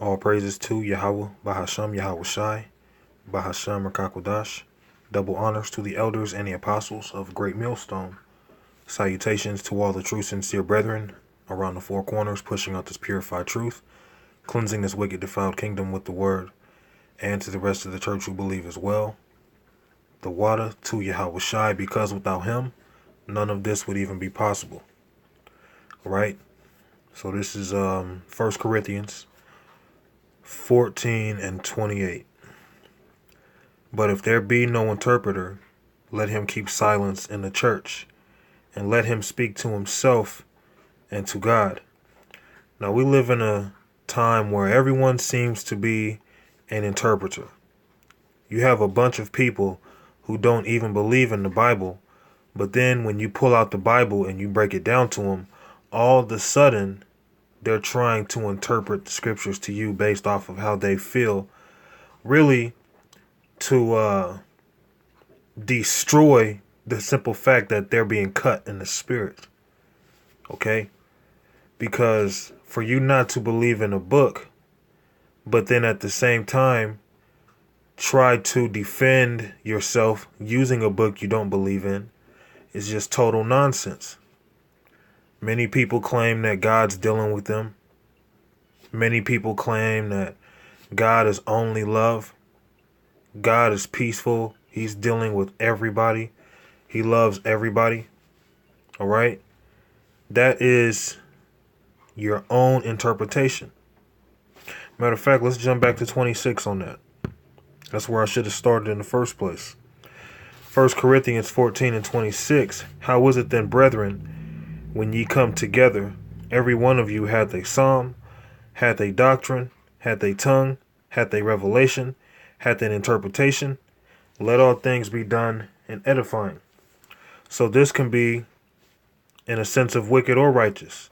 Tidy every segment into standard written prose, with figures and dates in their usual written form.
All praises to Yahweh, Bahasham Yahweh Shai, Bahasham Rakakwadash. Double honors to the elders and the apostles of Great Millstone. Salutations to all the true sincere brethren around the four corners, pushing out this purified truth, cleansing this wicked defiled kingdom with the word, and to the rest of the church who believe as well. The water to Yahweh Shai, because without him, none of this would even be possible. All right? So this is 1 Corinthians 14 and 28. But if there be no interpreter, let him keep silence in the church, and let him speak to himself and to God. Now we live in a time where everyone seems to be an interpreter. You have a bunch of people who don't even believe in the Bible, but then when you pull out the Bible and you break it down to them, all of a sudden they're trying to interpret the scriptures to you based off of how they feel, really to destroy the simple fact that they're being cut in the spirit. Okay? Because for you not to believe in a book, but then at the same time try to defend yourself using a book you don't believe in, is just total nonsense. Many people claim that God's dealing with them. Many people claim that God is only love. God is peaceful. He's dealing with everybody. He loves everybody. All right? That is your own interpretation. Matter of fact, let's jump back to 26 on that. That's where I should have started in the first place. 1 Corinthians 14 and 26. How is it then, brethren, when ye come together, every one of you hath a psalm, hath a doctrine, hath a tongue, hath a revelation, hath an interpretation? Let all things be done in edifying. So this can be in a sense of wicked or righteous.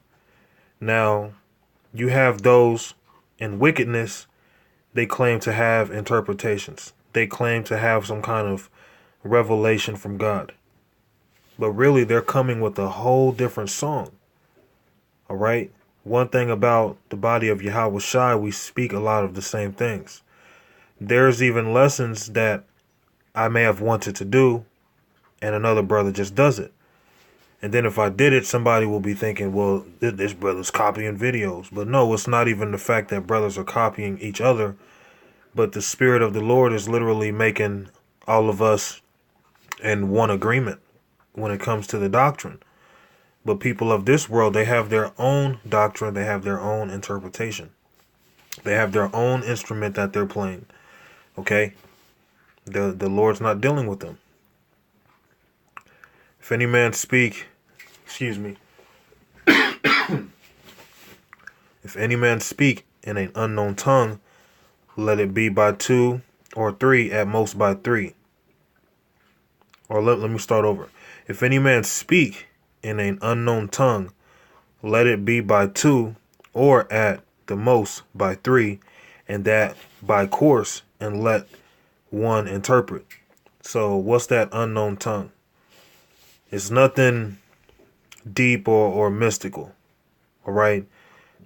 Now, you have those in wickedness, they claim to have interpretations. They claim to have some kind of revelation from God. But really, they're coming with a whole different song. All right? One thing about the body of Yahweh Shai, we speak a lot of the same things. There's even lessons that I may have wanted to do, and another brother just does it. And then if I did it, somebody will be thinking, well, this brother's copying videos. But no, it's not even the fact that brothers are copying each other, but the Spirit of the Lord is literally making all of us in one agreement when it comes to the doctrine. But people of this world, they have their own doctrine. They have their own interpretation. They have their own instrument that they're playing. Okay? The Lord's not dealing with them. If any man speak, if any man speak in an unknown tongue, let it be by two or three, at most by three. Or let me start over. If any man speak in an unknown tongue, let it be by two, or at the most by three, and that by course, and let one interpret. So what's that unknown tongue? It's nothing deep or mystical. All right?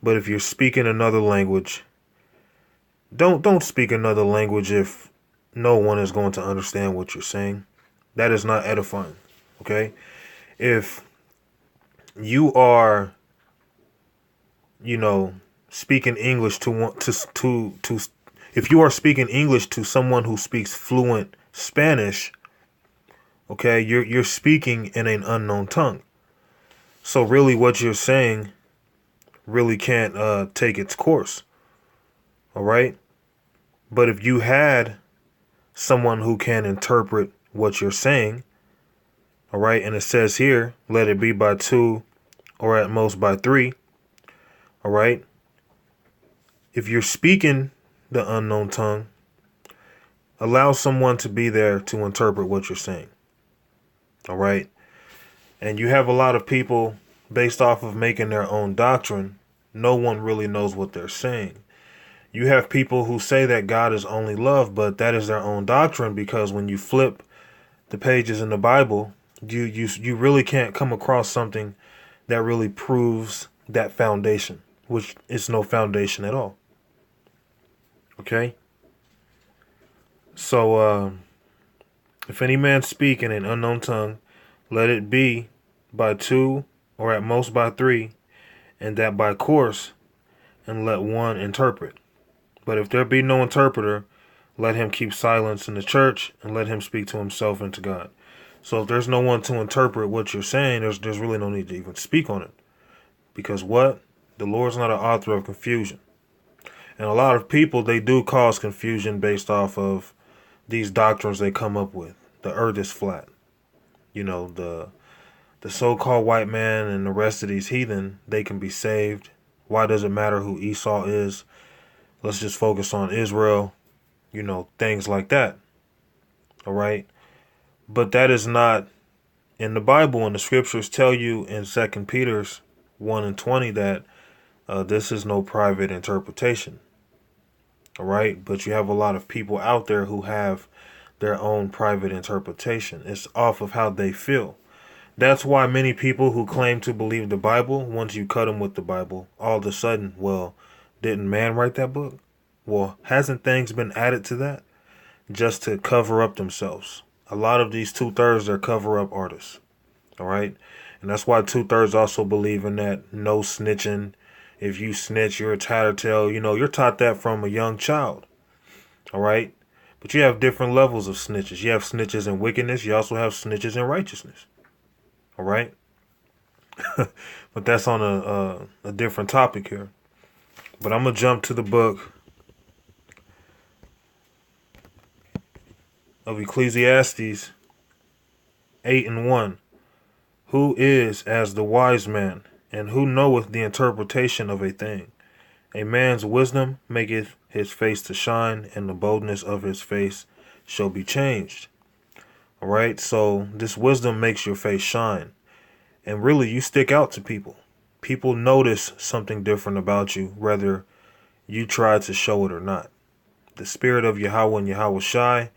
But if you're speaking another language, don't speak another language if no one is going to understand what you're saying. That is not edifying. Okay? If you are, speaking English if you are speaking English to someone who speaks fluent Spanish, okay, you're speaking in an unknown tongue. So really what you're saying really can't take its course. All right? But if you had someone who can interpret what you're saying, all right, and it says here, let it be by two or at most by three, all right? If you're speaking the unknown tongue, allow someone to be there to interpret what you're saying, all right? And you have a lot of people based off of making their own doctrine. No one really knows what they're saying. You have people who say that God is only love, but that is their own doctrine, because when you flip the pages in the Bible, you really can't come across something that really proves that foundation, which is no foundation at all. Okay? So, if any man speak in an unknown tongue, let it be by two, or at most by three, and that by course, and let one interpret. But if there be no interpreter, let him keep silence in the church, and let him speak to himself and to God. So if there's no one to interpret what you're saying, there's really no need to even speak on it. Because what? The Lord's not an author of confusion. And a lot of people, they do cause confusion based off of these doctrines they come up with. The earth is flat. You know, the so-called white man and the rest of these heathen, they can be saved. Why does it matter who Esau is? Let's just focus on Israel. You know, things like that. All right? But that is not in the Bible, and the scriptures tell you in 2 Peter's 1 and 20 that this is no private interpretation. All right? But you have a lot of people out there who have their own private interpretation. It's off of how they feel. That's why many people who claim to believe the Bible, once you cut them with the Bible, all of a sudden, well, didn't man write that book? Well, hasn't things been added to that just to cover up themselves? A lot of these 2/3 are cover-up artists. All right? And that's why 2/3 also believe in that no snitching. If you snitch, you're a tattletale. You know, you're taught that from a young child. All right? But you have different levels of snitches. You have snitches in wickedness. You also have snitches in righteousness. All right? But that's on a different topic here. But I'm going to jump to the book of Ecclesiastes 8 and 1. Who is as the wise man, and who knoweth the interpretation of a thing? A man's wisdom maketh his face to shine, and the boldness of his face shall be changed. All right, so this wisdom makes your face shine. And really, you stick out to people. People notice something different about you, whether you try to show it or not. The spirit of Yahweh and Yahweh Shai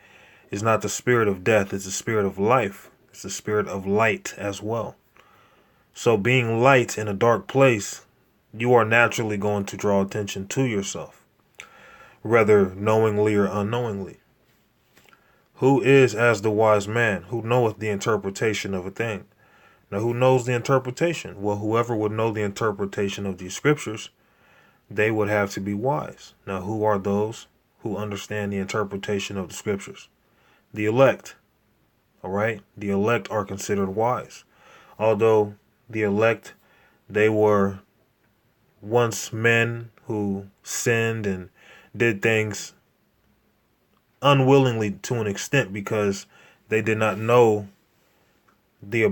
is not the spirit of death. It's the spirit of life. It's the spirit of light as well. So being light in a dark place, you are naturally going to draw attention to yourself, whether knowingly or unknowingly. Who is as the wise man, who knoweth the interpretation of a thing? Now, who knows the interpretation? Well, whoever would know the interpretation of these scriptures, they would have to be wise. Now, who are those who understand the interpretation of the scriptures? The elect. All right? The elect are considered wise. Although the elect, they were once men who sinned and did things unwillingly to an extent because they did not know the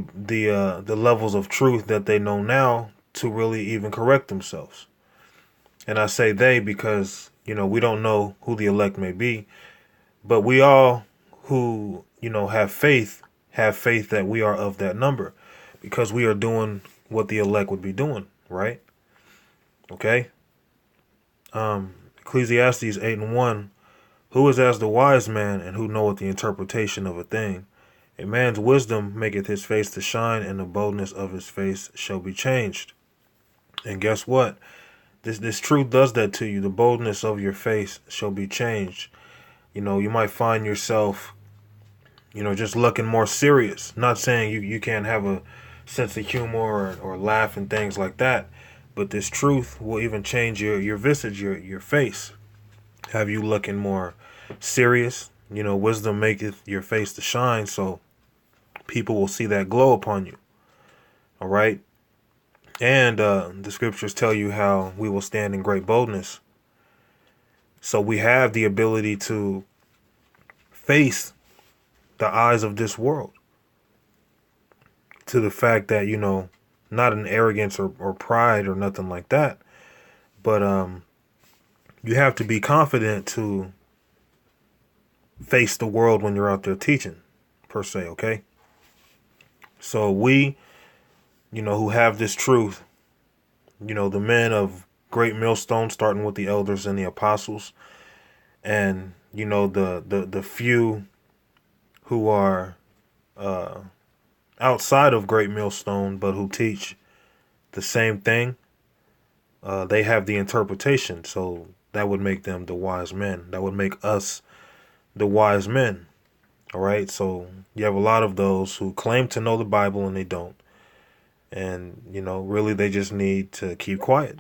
levels of truth that they know now to really even correct themselves. And I say they because, you know, we don't know who the elect may be, but we all who, you know, have faith that we are of that number because we are doing what the elect would be doing, right? Okay? Ecclesiastes 8 and 1. Who is as the wise man, and who knoweth the interpretation of a thing? A man's wisdom maketh his face to shine, and the boldness of his face shall be changed. And guess what? This truth does that to you. The boldness of your face shall be changed. You know, you might find yourself, you know, just looking more serious. Not saying you can't have a sense of humor or laugh and things like that, but this truth will even change your visage, your face. Have you looking more serious. You know, wisdom maketh your face to shine, so people will see that glow upon you. All right? And the scriptures tell you how we will stand in great boldness. So we have the ability to face the eyes of this world. To the fact that, you know, not an arrogance or pride or nothing like that, but you have to be confident to face the world when you're out there teaching, per se, okay? So we, you know, who have this truth, you know, the men of Great Millstone, starting with the elders and the apostles, and, you know, the few who are outside of Great Millstone, but who teach the same thing, they have the interpretation. So that would make them the wise men. That would make us the wise men. All right. So you have a lot of those who claim to know the Bible and they don't. And, really they just need to keep quiet.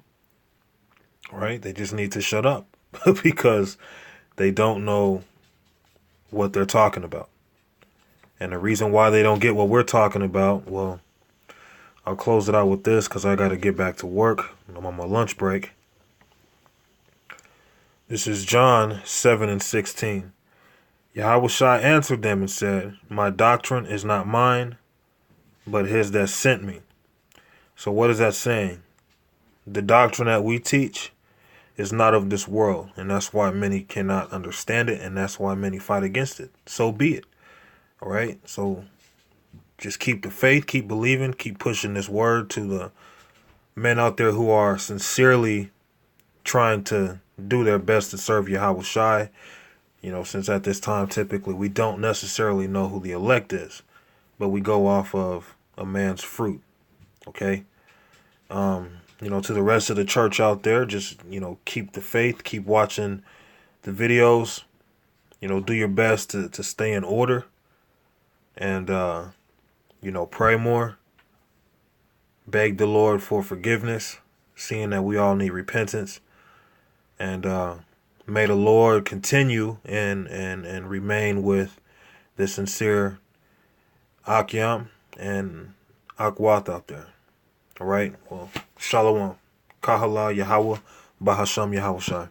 All right. They just need to shut up because they don't know what they're talking about. And the reason why they don't get what we're talking about, well, I'll close it out with this because I got to get back to work. I'm on my lunch break. This is John 7:16. Yahushua answered them and said, my doctrine is not mine, but his that sent me. So what is that saying? The doctrine that we teach is not of this world, and that's why many cannot understand it, and that's why many fight against it. So be it. All right? So just keep the faith, keep believing, keep pushing this word to the men out there who are sincerely trying to do their best to serve Yahushua. Since at this time, typically, we don't necessarily know who the elect is, but we go off of a man's fruit. Okay? To the rest of the church out there, just, keep the faith, keep watching the videos, do your best to stay in order and, pray more, beg the Lord for forgiveness, seeing that we all need repentance, and, may the Lord continue and remain with the sincere Akyam and Akwat out there. All right. Well, Shalom. Kahala Yahweh Bahasham Yahushai.